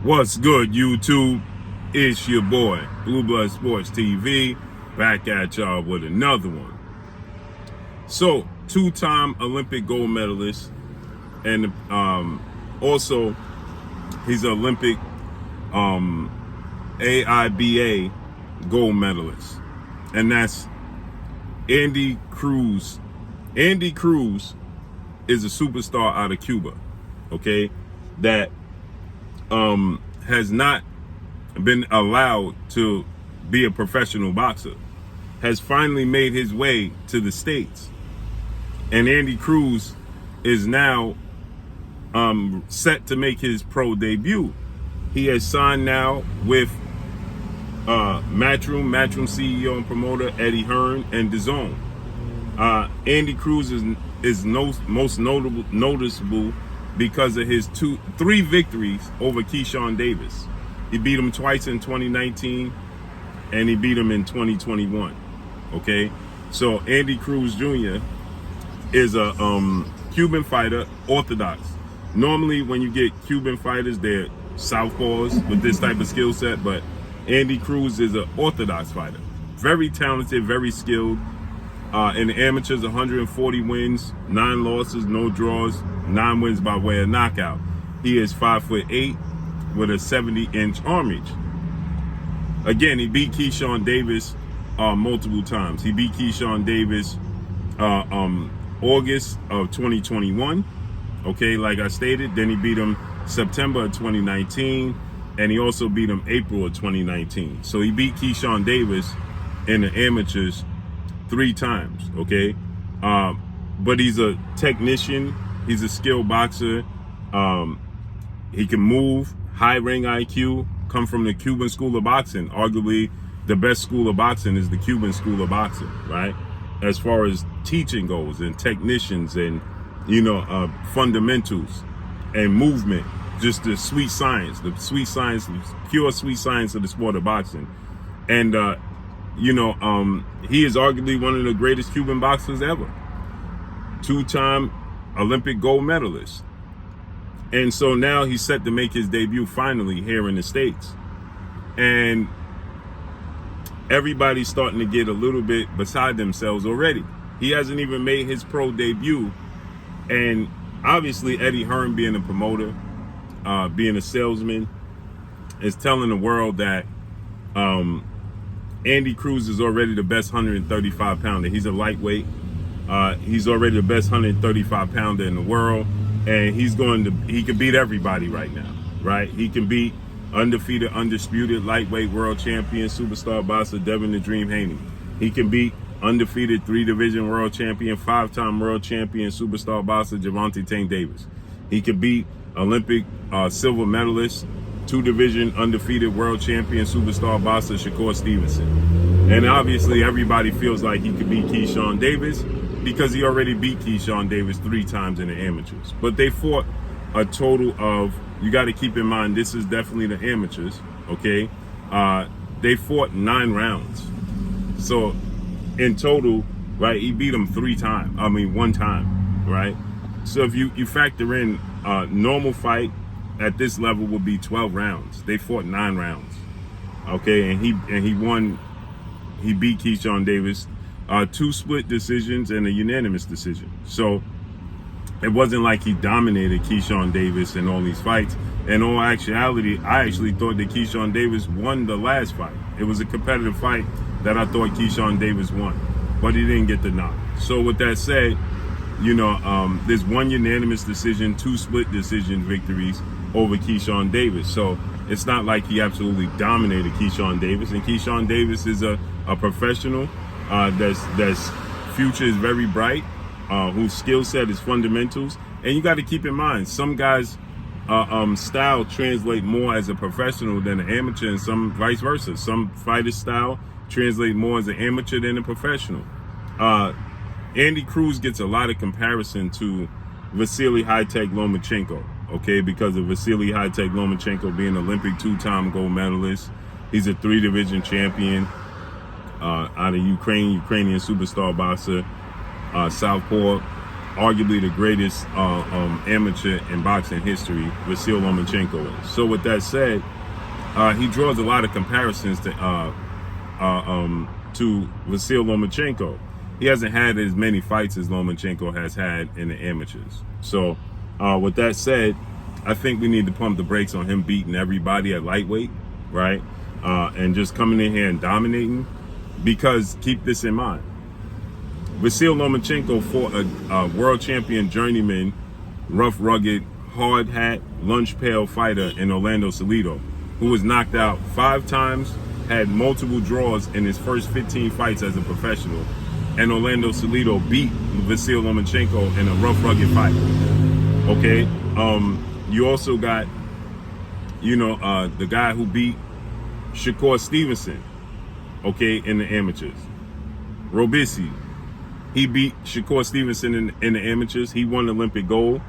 What's good, YouTube? It's your boy, Blue Blood Sports TV, back at y'all with another one. So, two-time Olympic gold medalist, and also he's an Olympic AIBA gold medalist, and that's Andy Cruz. Andy Cruz is a superstar out of Cuba, okay, that has not been allowed to be a professional boxer, has finally made his way to the States. And Andy Cruz is now set to make his pro debut. He has signed now with Matchroom CEO and promoter Eddie Hearn and DAZN. Andy Cruz is most noticeable because of his three victories over Keyshawn Davis. He beat him twice in 2019, and he beat him in 2021. Okay, so Andy Cruz Jr. is a Cuban fighter, orthodox. Normally, when you get Cuban fighters, they're southpaws with this type of skill set, but Andy Cruz is an orthodox fighter. Very talented, very skilled. In the amateurs, 140 wins, 9 losses, no draws, 9 wins by way of knockout. He is 5'8" with a 70-inch arm reach. Again, he beat Keyshawn Davis multiple times. He beat Keyshawn Davis August of 2021. Okay, like I stated. Then he beat him September of 2019, and he also beat him April of 2019. So he beat Keyshawn Davis in the amateurs 3 times, okay? But he's a technician. He's a skilled boxer. He can move, high ring IQ, come from the Cuban school of boxing. Arguably, the best school of boxing is the Cuban school of boxing, right? As far as teaching goes, and technicians, and, fundamentals, and movement, just the sweet science, the pure sweet science of the sport of boxing. And, he is arguably one of the greatest Cuban boxers ever. 2-time Olympic gold medalist. And so now he's set to make his debut finally here in the States. And everybody's starting to get a little bit beside themselves already. He hasn't even made his pro debut. And obviously Eddie Hearn, being a promoter, being a salesman, is telling the world that Andy Cruz is already the best 135 pounder. He's a lightweight. He's already the best 135 pounder in the world, and he can beat everybody right now, right? He can beat undefeated, undisputed lightweight world champion, superstar boxer Devin the Dream Haney. He can beat undefeated 3-division world champion, 5-time world champion, superstar boxer Gervonta Tank Davis. He can beat Olympic silver medalist, 2-division undefeated world champion, superstar boxer Shakur Stevenson. And obviously everybody feels like he could beat Keyshawn Davis because he already beat Keyshawn Davis 3 times in the amateurs. But they fought a total of, you got to keep in mind, this is definitely the amateurs, okay? They fought 9 rounds. So in total, right, he beat him 1 time, right? So if you factor in normal fight at this level would be 12 rounds. They fought 9 rounds, okay? And he won. He beat Keyshawn Davis 2 split decisions and a unanimous decision. So it wasn't like he dominated Keyshawn Davis in all these fights. In all actuality, I actually thought that Keyshawn Davis won the last fight. It was a competitive fight that I thought Keyshawn Davis won, but he didn't get the knock. So with that said, there's 1 unanimous decision, 2 split decision victories over Keyshawn Davis. So it's not like he absolutely dominated Keyshawn Davis. And Keyshawn Davis is a professional that's future is very bright, whose skill set is fundamentals. And you got to keep in mind, some guys' style translate more as a professional than an amateur, and some vice versa. Some fighters' style translate more as an amateur than a professional. Andy Cruz gets a lot of comparison to Vasily High-Tech Lomachenko, okay, because of Vasily High-Tech Lomachenko being an Olympic 2-time gold medalist. He's a 3-division champion out of Ukrainian superstar boxer, southpaw, arguably the greatest amateur in boxing history, Vasyl Lomachenko is. So with that said, he draws a lot of comparisons to Vasyl Lomachenko. He hasn't had as many fights as Lomachenko has had in the amateurs. So with that said, I think we need to pump the brakes on him beating everybody at lightweight, right? And just coming in here and dominating, because keep this in mind. Vasyl Lomachenko fought a world champion journeyman, rough, rugged, hard hat, lunch pail fighter in Orlando Salido, who was knocked out 5 times, had multiple draws in his first 15 fights as a professional. And Orlando Salido beat Vasyl Lomachenko in a rough, rugged fight. Okay? You also got, the guy who beat Shakur Stevenson, okay, in the amateurs. Robisi, he beat Shakur Stevenson in the amateurs. He won Olympic gold.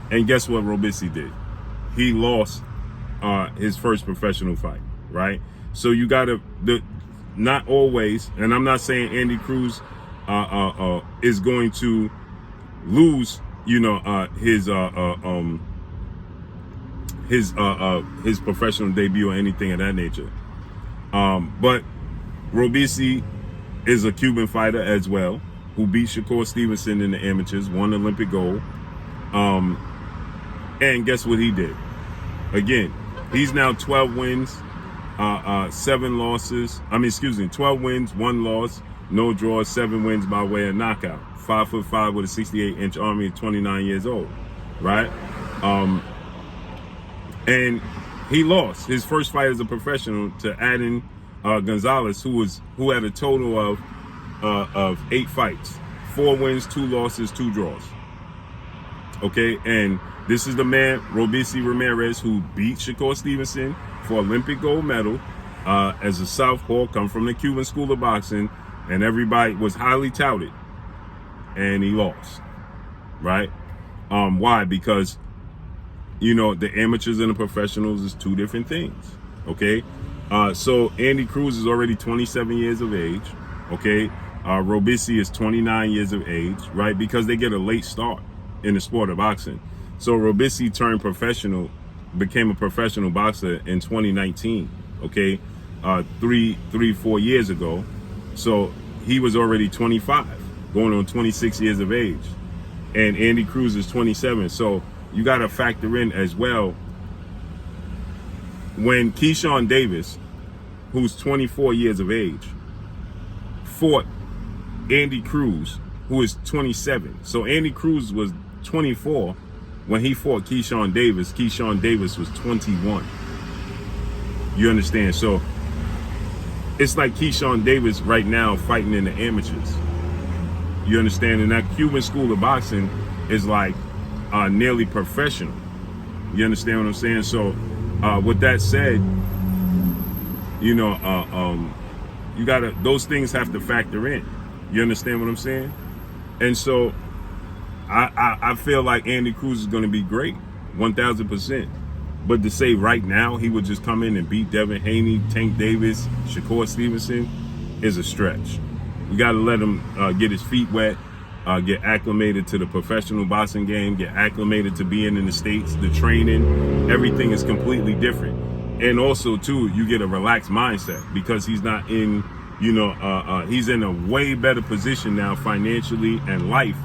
And guess what Robisi did? He lost his first professional fight, right? So you got to, not always, and I'm not saying Andy Cruz is going to lose, his professional debut or anything of that nature. But Robisi is a Cuban fighter as well, who beat Shakur Stevenson in the amateurs, won Olympic gold. And guess what he did? Again, he's now 12 wins, 7 losses. 12 wins, 1 loss, no draws, 7 wins by way of knockout. 5'5" with a 68-inch arm, 29 years old, right? And he lost his first fight as a professional to Adin Gonzalez, who had a total of 8 fights, 4 wins, 2 losses, 2 draws. Okay, and this is the man, Robisi Ramirez, who beat Shakur Stevenson for Olympic gold medal as a southpaw, come from the Cuban school of boxing, and everybody was highly touted, and he lost, right? Why? Because, the amateurs and the professionals is 2 different things, okay? So Andy Cruz is already 27 years of age, okay? Robisi is 29 years of age, right? Because they get a late start in the sport of boxing. So Robisi turned professional, became a professional boxer in 2019, okay? 4 years ago. So he was already 25, going on 26 years of age. And Andy Cruz is 27. So you got to factor in as well, when Keyshawn Davis, who's 24 years of age, fought Andy Cruz, who is 27. So Andy Cruz was 24 when he fought Keyshawn Davis. Keyshawn Davis was 21. You understand? So it's like Keyshawn Davis right now fighting in the amateurs. You understand? And that Cuban school of boxing is like nearly professional. You understand what I'm saying? So with that said, you gotta, those things have to factor in. You understand what I'm saying? And so I feel like Andy Cruz is going to be great, 1,000%. But to say right now he would just come in and beat Devin, Haney, Tank Davis, Shakur Stevenson is a stretch. We got to let him get his feet wet, get acclimated to the professional boxing game, get acclimated to being in the States, the training. Everything is completely different. And also, too, you get a relaxed mindset because he's not in, he's in a way better position now financially, and life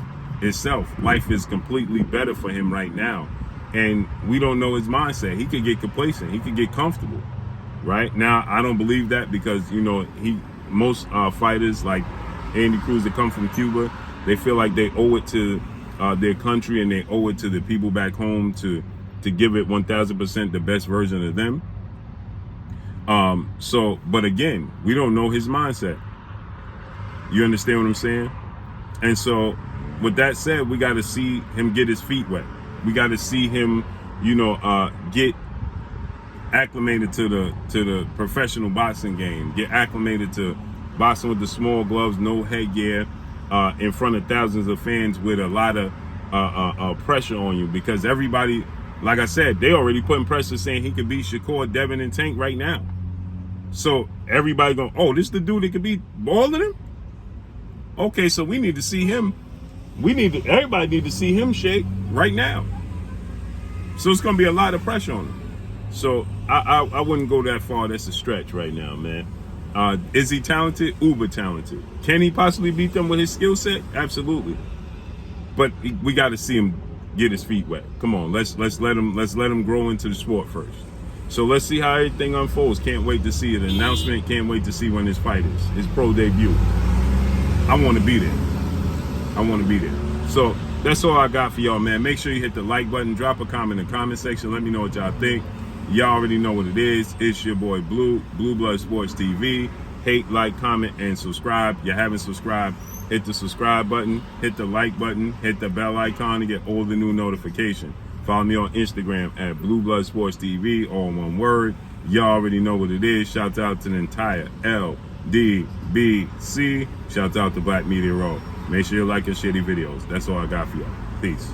itself. Life is completely better for him right now. And we don't know his mindset. He could get complacent. He could get comfortable. Right? Now, I don't believe that because, most fighters like Andy Cruz that come from Cuba, they feel like they owe it to their country and they owe it to the people back home to give it 1,000% the best version of them. But again, we don't know his mindset. You understand what I'm saying? And so with that said, we got to see him get his feet wet. We got to see him, get acclimated to the professional boxing game, get acclimated to boxing with the small gloves, no headgear, in front of thousands of fans with a lot of pressure on you, because everybody, like I said, they already putting pressure saying he could beat Shakur, Devin, and Tank right now. So everybody going, oh, this the dude that could beat all of them? Okay, so we need to see him, Everybody need to see him shake right now. So it's gonna be a lot of pressure on him. So I wouldn't go that far. That's a stretch right now, man. Is he talented? Uber talented. Can he possibly beat them with his skill set? Absolutely. But we got to see him get his feet wet. Come on, let's let him grow into the sport first. So let's see how everything unfolds. Can't wait to see it. An announcement. Can't wait to see when his fight is. His pro debut. I want to be there. I want to be there. So that's all I got for y'all, man. Make sure you hit the like button. Drop a comment in the comment section. Let me know what y'all think. Y'all already know what it is. It's your boy Blue Blood Sports TV. Hate, like, comment, and subscribe. You haven't subscribed, hit the subscribe button, hit the like button, hit the bell icon to get all the new notifications. Follow me on Instagram at Blue Blood Sports TV, all one word. Y'all already know what it is. Shout out to the entire LDBC. Shout out to Black Media Row. Make sure you like and share these videos. That's all I got for y'all. Peace.